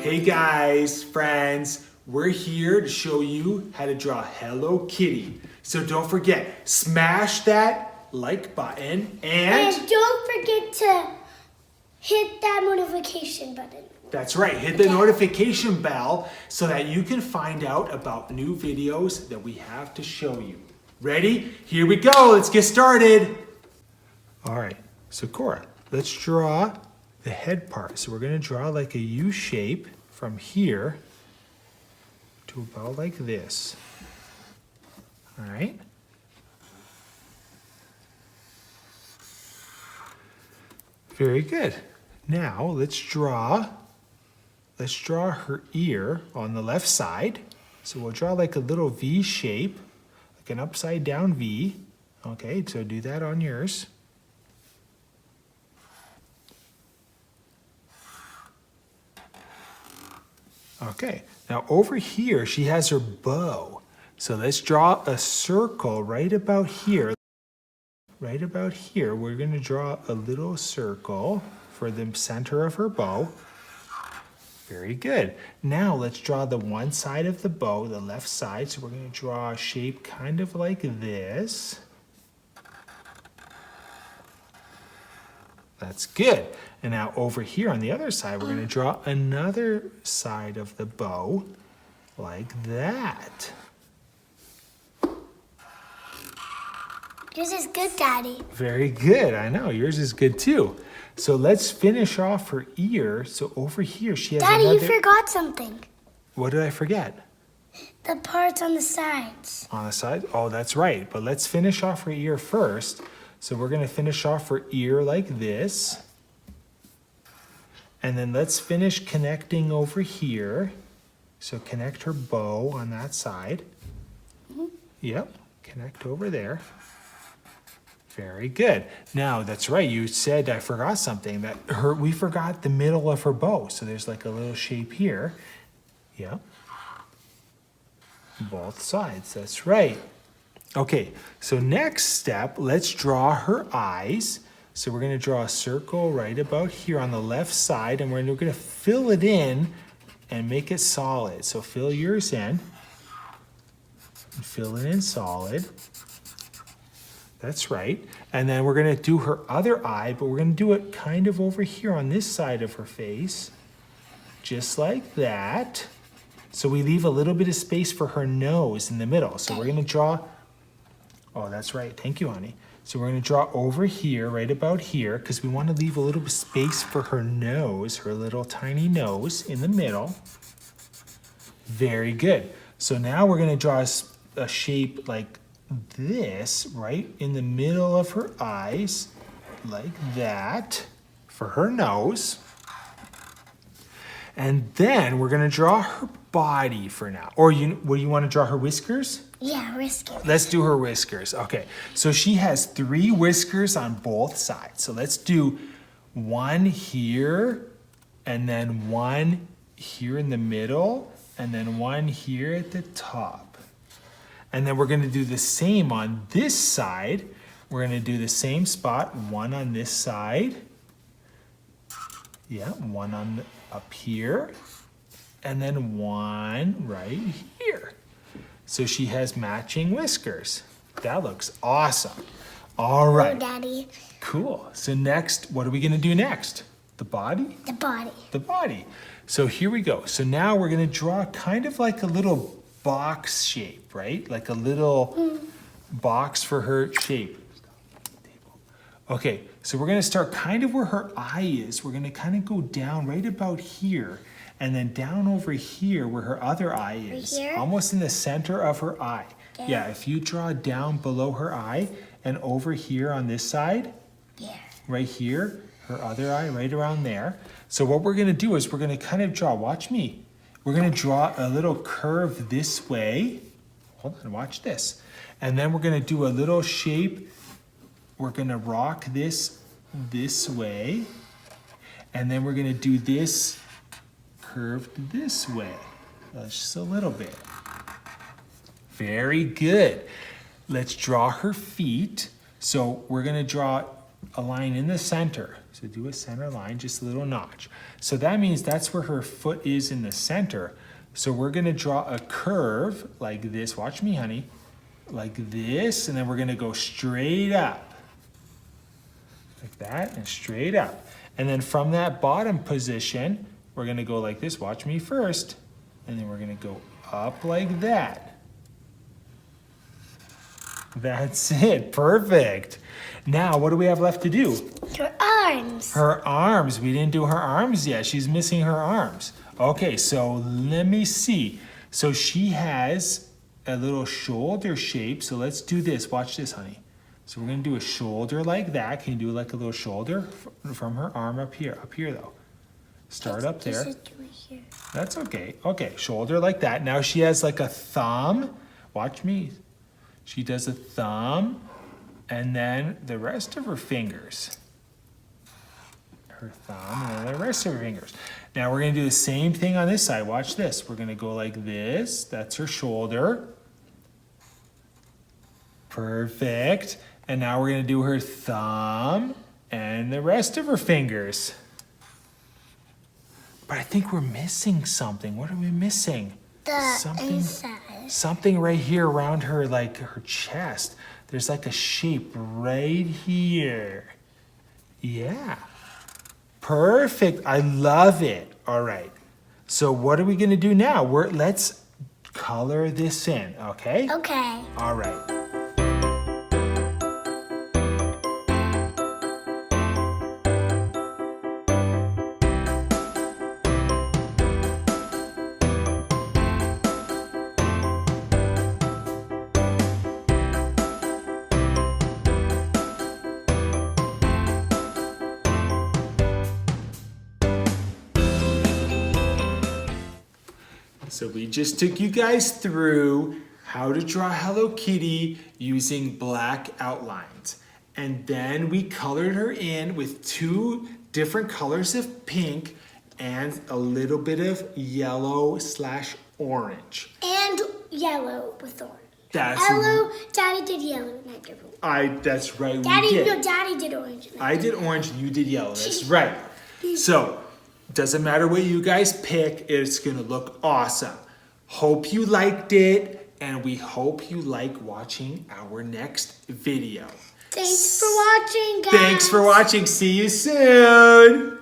Hey guys, friends, we're here to show you how to draw Hello Kitty. So don't forget, smash that like button and don't forget to hit that notification button. That's right, hit the notification bell so that you can find out about new videos that we have to show you. Ready? Here we go, let's get started. All right, so Cora, let's draw the head part. So we're gonna draw like a U shape from here to about like this. All right. Very good. Now let's draw her ear on the left side. So we'll draw like a little V shape, like an upside down V. Okay, so do that on yours. Okay, now over here, she has her bow. So let's draw a circle right about here. Right about here, we're gonna draw a little circle for the center of her bow. Very good. Now let's draw the one side of the bow, the left side. So we're gonna draw a shape kind of like this. That's good. And now over here on the other side, we're gonna draw another side of the bow like that. Yours is good, Daddy. Very good, I know, yours is good too. So let's finish off her ear. So over here, she has Daddy, another... you forgot something. What did I forget? The parts on the sides. On the side? Oh, that's right. But let's finish off her ear first. So we're gonna finish off her ear like this. And then let's finish connecting over here. So connect her bow on that side. Yep, connect over there. Very good. Now, that's right, you said I forgot something. We forgot the middle of her bow. So there's like a little shape here. Yep. Both sides, that's right. Okay, so next step, let's draw her eyes. So we're gonna draw a circle right about here on the left side, and we're gonna fill it in and make it solid. So fill yours in, and fill it in solid. That's right. And then we're gonna do her other eye, but we're gonna do it kind of over here on this side of her face, just like that. So we leave a little bit of space for her nose in the middle. So we're gonna draw, oh, that's right, thank you, honey. So we're gonna draw over here, right about here, because we wanna leave a little bit of space for her nose, her little tiny nose in the middle. Very good. So now we're gonna draw a shape like this, right in the middle of her eyes, like that, for her nose. And then we're gonna draw her body for now. Or you wanna draw her whiskers? Yeah, whiskers. Let's do her whiskers. Okay, so she has 3 whiskers on both sides. So let's do one here, and then one here in the middle, and then one here at the top. And then we're gonna do the same on this side. We're gonna do the same spot, one on this side. Yeah, one on up here, and then one right here. So she has matching whiskers. That looks awesome. All right. Oh, Daddy. Cool. So next, what are we gonna do next? The body? The body. The body. So here we go. So now we're gonna draw kind of like a little box shape, right? Like a little box for her shape. Okay, so we're gonna start kind of where her eye is. We're gonna kind of go down right about here, and then down over here where her other eye is. Right here? Almost in the center of her eye. Okay. Yeah, if you draw down below her eye and over here on this side, Yeah. right here, her other eye right around there. So what we're gonna do is we're gonna kind of draw, watch me. We're gonna draw a little curve this way. Hold on, watch this. And then we're gonna do a little shape. We're gonna rock this way. And then we're gonna do this curved this way. Just a little bit. Very good. Let's draw her feet. So we're gonna draw a line in the center. So do a center line, just a little notch. So that means that's where her foot is in the center. So we're gonna draw a curve like this. Watch me, honey. Like this, and then we're gonna go straight up. Like that, and straight up. And then from that bottom position, we're gonna go like this. Watch me first. And then we're gonna go up like that. That's it, perfect. Now, what do we have left to do? Her arms. Her arms, we didn't do her arms yet. She's missing her arms. Okay, so let me see. So she has a little shoulder shape. So let's do this, watch this, honey. So we're gonna do a shoulder like that. Can you do like a little shoulder from her arm up here though? Start up there. That's okay. Okay, shoulder like that. Now she has like a thumb. Watch me. She does a thumb and then the rest of her fingers. Her thumb and then the rest of her fingers. Now we're gonna do the same thing on this side. Watch this. We're gonna go like this. That's her shoulder. Perfect. And now we're gonna do her thumb and the rest of her fingers. But I think we're missing something. What are we missing? Something right here around her, like her chest. There's like a shape right here. Yeah. Perfect. I love it. All right. So what are we gonna do now? Let's color this in, okay? Okay. All right. So we just took you guys through how to draw Hello Kitty using black outlines. And then we colored her in with 2 different colors of pink and a little bit of yellow/orange. And yellow with orange. That's Daddy did yellow and I did orange. That's right. Daddy did orange. I did orange and you did yellow. That's right. So doesn't matter what you guys pick, it's gonna look awesome. Hope you liked it, and we hope you like watching our next video. Thanks for watching, guys. Thanks for watching. See you soon.